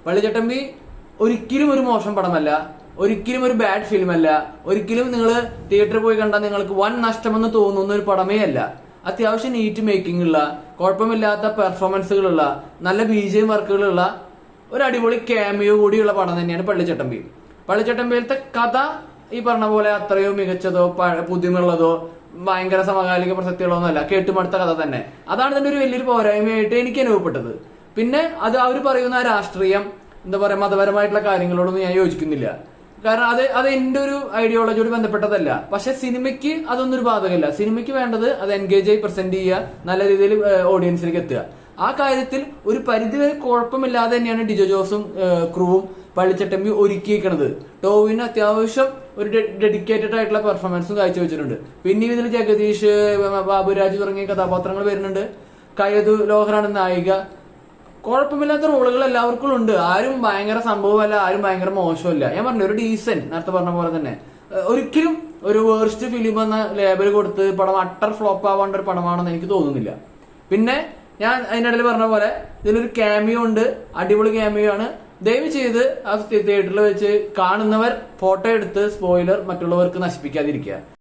പള്ളിച്ചട്ടമ്പി ഒരിക്കലും ഒരു മോശം പടമല്ല, ഒരിക്കലും ഒരു ബാഡ് ഫിലിമല്ല, ഒരിക്കലും നിങ്ങൾ തിയേറ്ററിൽ പോയി കണ്ടാൽ നിങ്ങൾക്ക് വൻ നഷ്ടമെന്ന് തോന്നുന്ന ഒരു പടമേ അല്ല. അത്യാവശ്യം നീറ്റ് മേക്കിംഗ് ഉള്ള, കുഴപ്പമില്ലാത്ത പെർഫോമൻസുകളുള്ള, നല്ല BGM വർക്കുകളുള്ള ഒരു അടിപൊളി ക്യാമിയോ കൂടിയുള്ള പടം തന്നെയാണ് പള്ളിച്ചട്ടമ്പി. പള്ളിച്ചട്ടമ്പിയിലത്തെ കഥ ഈ പറഞ്ഞ പോലെ അത്രയോ മികച്ചതോ പുതുമയുള്ളതോ ഭയങ്കര സമകാലിക പ്രസക്തികളോ ഒന്നുമല്ല, കേട്ടുമടുത്ത കഥ തന്നെ. അതാണ് ഇതിന്റെ ഒരു വലിയൊരു പോരായ്മയായിട്ട് എനിക്ക് അനുഭവപ്പെട്ടത്. പിന്നെ അത് അവർ പറയുന്ന രാഷ്ട്രീയം, എന്താ പറയാ, മതപരമായിട്ടുള്ള കാര്യങ്ങളോടൊന്നും ഞാൻ യോജിക്കുന്നില്ല. കാരണം അത് എന്റെ ഒരു ഐഡിയോളജിയോട് ബന്ധപ്പെട്ടതല്ല. പക്ഷെ സിനിമയ്ക്ക് അതൊന്നും ഒരു ബാധകമില്ല. സിനിമയ്ക്ക് വേണ്ടത് അത് എൻഗേജ് ആയി പ്രസന്റ് ചെയ്യുക, നല്ല രീതിയിൽ ഓഡിയൻസിലേക്ക് എത്തുക. ആ കാര്യത്തിൽ ഒരു പരിധിവരെ കുഴപ്പമില്ലാതെ തന്നെയാണ് ഡിജോ ജോസും ക്രൂവും പള്ളിച്ചട്ടമ്പി ഒരുക്കിയിരിക്കുന്നത്. ടോവിന് അത്യാവശ്യം ഒരു ഡെഡിക്കേറ്റഡ് ആയിട്ടുള്ള പെർഫോമൻസും കാഴ്ചവെച്ചിട്ടുണ്ട്. പിന്നെയും ഇതിൽ ജഗദീഷ്, ബാബുരാജ് തുടങ്ങിയ കഥാപാത്രങ്ങൾ വരുന്നുണ്ട്. കയതു ലോഹറാണ് നായിക. കുഴപ്പമില്ലാത്ത റോളുകൾ എല്ലാവർക്കും ഉണ്ട്. ആരും ഭയങ്കര സംഭവമല്ല, ആരും ഭയങ്കര മോശമല്ല. ഞാൻ പറഞ്ഞു ഒരു ഡീസന്റ്, നേരത്തെ പറഞ്ഞ പോലെ തന്നെ ഒരിക്കലും ഒരു വേർസ്റ്റ് ഫിലിം എന്ന ലേബൽ കൊടുത്ത് പടം അട്ടർ ഫ്ലോപ്പ് ആവേണ്ട ഒരു പടമാണെന്ന് എനിക്ക് തോന്നുന്നില്ല. പിന്നെ ഞാൻ അതിനിടയിൽ പറഞ്ഞ പോലെ ഇതിലൊരു ക്യാമിയോ ഉണ്ട്, അടിപൊളി ക്യാമിയോ ആണ്. ദയവ് ചെയ്ത് ആ തിയേറ്ററിൽ വെച്ച് കാണുന്നവർ ഫോട്ടോ എടുത്ത് സ്പോയിലർ മറ്റുള്ളവർക്ക് നശിപ്പിക്കാതിരിക്കുക.